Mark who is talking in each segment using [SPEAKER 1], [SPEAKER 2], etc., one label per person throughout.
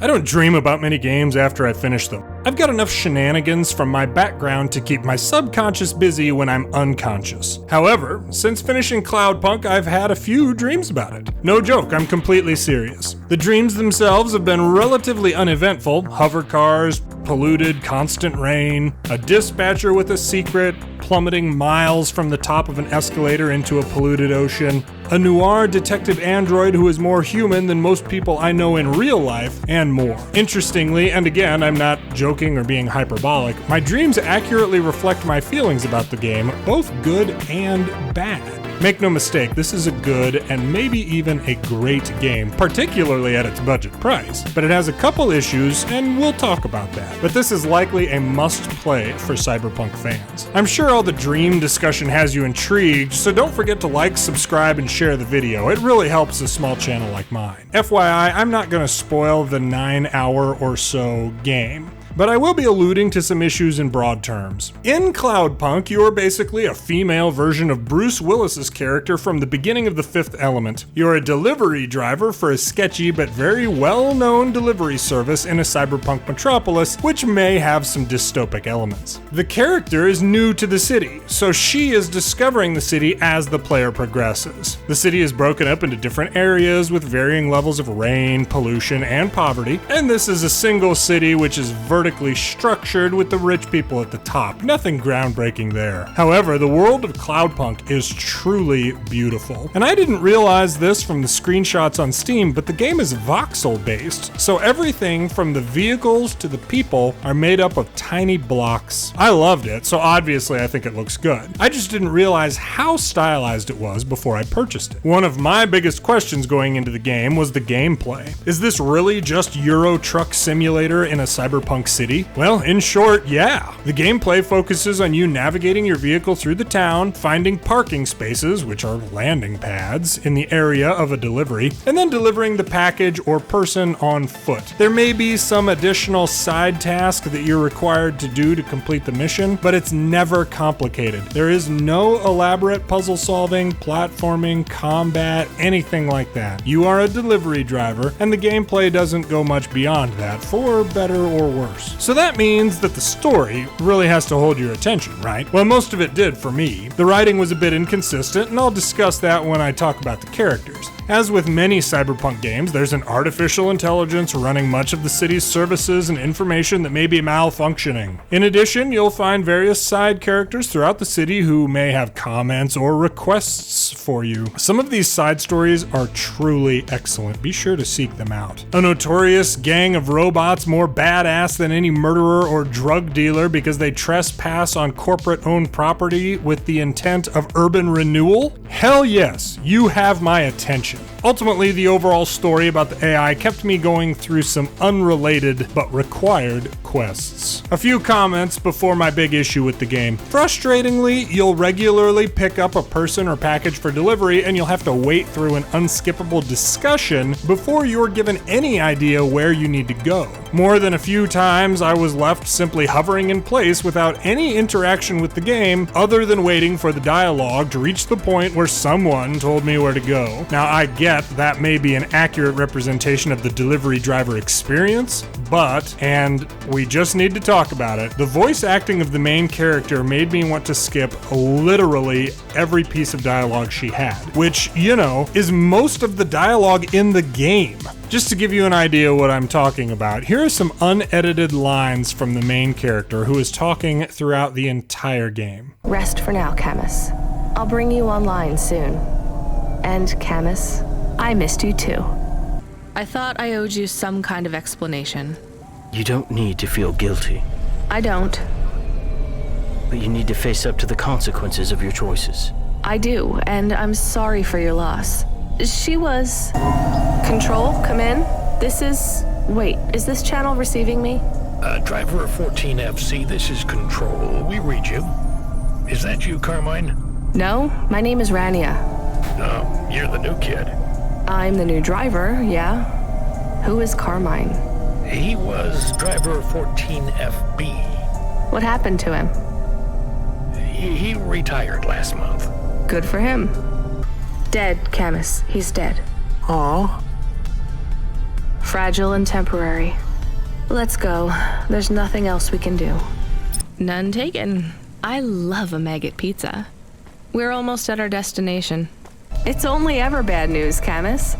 [SPEAKER 1] I don't dream about many games after I finish them. I've got enough shenanigans from my background to keep my subconscious busy when I'm unconscious. However, since finishing Cloudpunk, I've had a few dreams about it. No joke, I'm completely serious. The dreams themselves have been relatively uneventful: hover cars, polluted, constant rain, a dispatcher with a secret, plummeting miles from the top of an escalator into a polluted ocean, a noir detective android who is more human than most people I know in real life, and more. Interestingly, and again, I'm not joking or being hyperbolic, my dreams accurately reflect my feelings about the game, both good and bad. Make no mistake, this is a good and maybe even a great game, particularly at its budget price. But it has a couple issues, and we'll talk about that. But this is likely a must-play for cyberpunk fans. I'm sure all the dream discussion has you intrigued, so don't forget to like, subscribe, and share the video. It really helps a small channel like mine. FYI, I'm not going to spoil the 9-hour or so game, but I will be alluding to some issues in broad terms. In Cloudpunk, you are basically a female version of Bruce Willis's character from the beginning of The Fifth Element. You're a delivery driver for a sketchy but very well-known delivery service in a cyberpunk metropolis, which may have some dystopic elements. The character is new to the city, so she is discovering the city as the player progresses. The city is broken up into different areas with varying levels of rain, pollution, and poverty, and this is a single city which is vertically structured with the rich people at the top. Nothing groundbreaking there. However, the world of Cloudpunk is truly beautiful. And I didn't realize this from the screenshots on Steam, but the game is voxel based, so everything from the vehicles to the people are made up of tiny blocks. I loved it, so obviously I think it looks good. I just didn't realize how stylized it was before I purchased it. One of my biggest questions going into the game was the gameplay. Is this really just Euro Truck Simulator in a cyberpunk city? Well, in short, yeah. The gameplay focuses on you navigating your vehicle through the town, finding parking spaces, which are landing pads, in the area of a delivery, and then delivering the package or person on foot. There may be some additional side task that you're required to do to complete the mission, but it's never complicated. There is no elaborate puzzle solving, platforming, combat, anything like that. You are a delivery driver, and the gameplay doesn't go much beyond that, for better or worse. So that means that the story really has to hold your attention, right? Well, most of it did for me. The writing was a bit inconsistent, and I'll discuss that when I talk about the characters. As with many cyberpunk games, there's an artificial intelligence running much of the city's services and information that may be malfunctioning. In addition, you'll find various side characters throughout the city who may have comments or requests for you. Some of these side stories are truly excellent. Be sure to seek them out. A notorious gang of robots more badass than any murderer or drug dealer because they trespass on corporate-owned property with the intent of urban renewal? Hell yes, you have my attention. Ultimately, the overall story about the AI kept me going through some unrelated but required quests. A few comments before my big issue with the game. Frustratingly, you'll regularly pick up a person or package for delivery, and you'll have to wait through an unskippable discussion before you're given any idea where you need to go. More than a few times, I was left simply hovering in place without any interaction with the game other than waiting for the dialogue to reach the point where someone told me where to go. Now, I get that may be an accurate representation of the delivery driver experience, but, and we just need to talk about it, the voice acting of the main character made me want to skip literally every piece of dialogue she had, which, you know, is most of the dialogue in the game. Just to give you an idea what I'm talking about, here are some unedited lines from the main character who is talking throughout the entire game.
[SPEAKER 2] Rest for now, Camus. I'll bring you online soon. And Camus, I missed you too.
[SPEAKER 3] I thought I owed you some kind of explanation.
[SPEAKER 4] You don't need to feel guilty.
[SPEAKER 2] I don't.
[SPEAKER 4] But you need to face up to the consequences of your choices.
[SPEAKER 2] I do, and I'm sorry for your loss. She was... Control, come in. This is... Wait, is this channel receiving me?
[SPEAKER 5] Driver 14FC, this is Control. We read you. Is that you, Carmine?
[SPEAKER 2] No, my name is Rania.
[SPEAKER 5] You're the new kid.
[SPEAKER 2] I'm the new driver, yeah. Who is Carmine?
[SPEAKER 5] He was driver 14FB.
[SPEAKER 2] What happened to him?
[SPEAKER 5] He retired last month.
[SPEAKER 2] Good for him. Dead, Camus. He's dead.
[SPEAKER 6] Aw.
[SPEAKER 2] fragile and temporary. Let's go. There's nothing else we can do.
[SPEAKER 3] None taken. I love a maggot pizza. We're almost at our destination.
[SPEAKER 2] It's only ever bad news, Camus.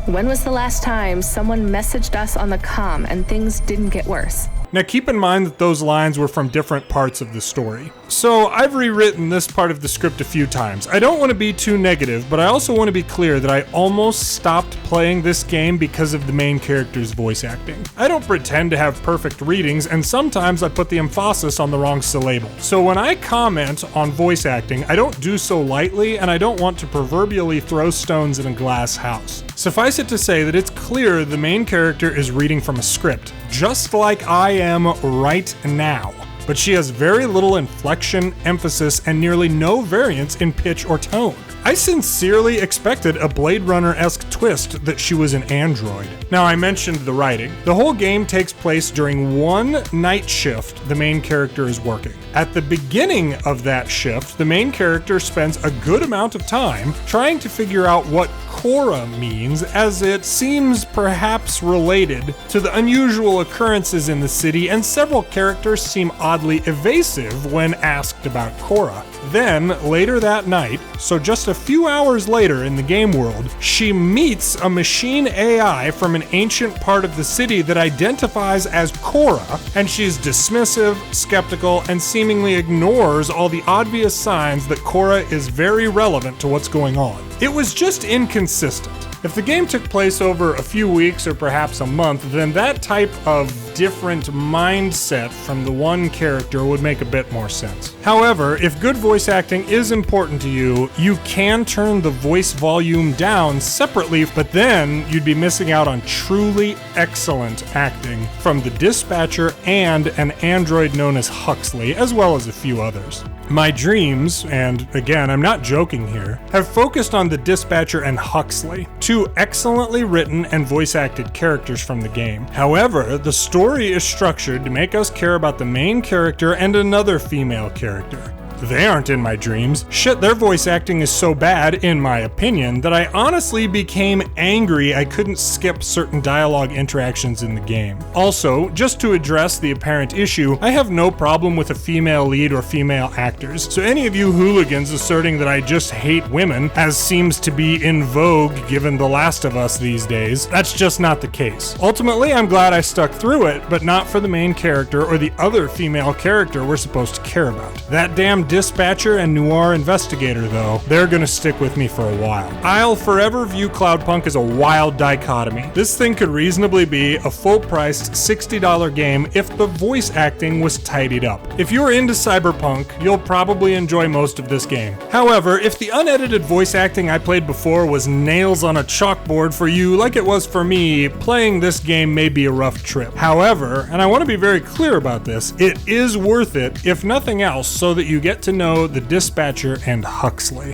[SPEAKER 2] When was the last time someone messaged us on the comm and things didn't get worse?
[SPEAKER 1] Now keep in mind that those lines were from different parts of the story. So I've rewritten this part of the script a few times. I don't want to be too negative, but I also want to be clear that I almost stopped playing this game because of the main character's voice acting. I don't pretend to have perfect readings, and sometimes I put the emphasis on the wrong syllable. So when I comment on voice acting, I don't do so lightly, and I don't want to proverbially throw stones in a glass house. Suffice it to say that it's clear the main character is reading from a script, just like I am right now. But she has very little inflection, emphasis, and nearly no variance in pitch or tone. I sincerely expected a Blade Runner-esque twist that she was an android. Now, I mentioned the writing. The whole game takes place during one night shift the main character is working. At the beginning of that shift, the main character spends a good amount of time trying to figure out what Cora means, as it seems perhaps related to the unusual occurrences in the city, and several characters seem oddly evasive when asked about Cora. Then, later that night, so just a few hours later in the game world, she meets a machine AI from an ancient part of the city that identifies as Cora, and she's dismissive, skeptical, and seemingly ignores all the obvious signs that Cora is very relevant to what's going on. It was just inconsistent. If the game took place over a few weeks or perhaps a month, then that type of different mindset from the one character would make a bit more sense. However, if good voice acting is important to you, you can turn the voice volume down separately, but then you'd be missing out on truly excellent acting from the dispatcher and an android known as Huxley, as well as a few others. My dreams, and again, I'm not joking here, have focused on the dispatcher and Huxley, two excellently written and voice-acted characters from the game. However, the story is structured to make us care about the main character and another female character. They aren't in my dreams. Shit, their voice acting is so bad, in my opinion, that I honestly became angry I couldn't skip certain dialogue interactions in the game. Also, just to address the apparent issue, I have no problem with a female lead or female actors, so any of you hooligans asserting that I just hate women, as seems to be in vogue given The Last of Us these days, that's just not the case. Ultimately, I'm glad I stuck through it, but not for the main character or the other female character we're supposed to care about. That damn dispatcher and noir investigator, though, they're gonna stick with me for a while. I'll forever view Cloudpunk as a wild dichotomy. This thing could reasonably be a full-priced $60 game if the voice acting was tidied up. If you're into cyberpunk, you'll probably enjoy most of this game. However, if the unedited voice acting I played before was nails on a chalkboard for you like it was for me, playing this game may be a rough trip. However, and I want to be very clear about this, it is worth it, if nothing else, so that you get to know the dispatcher and Huxley.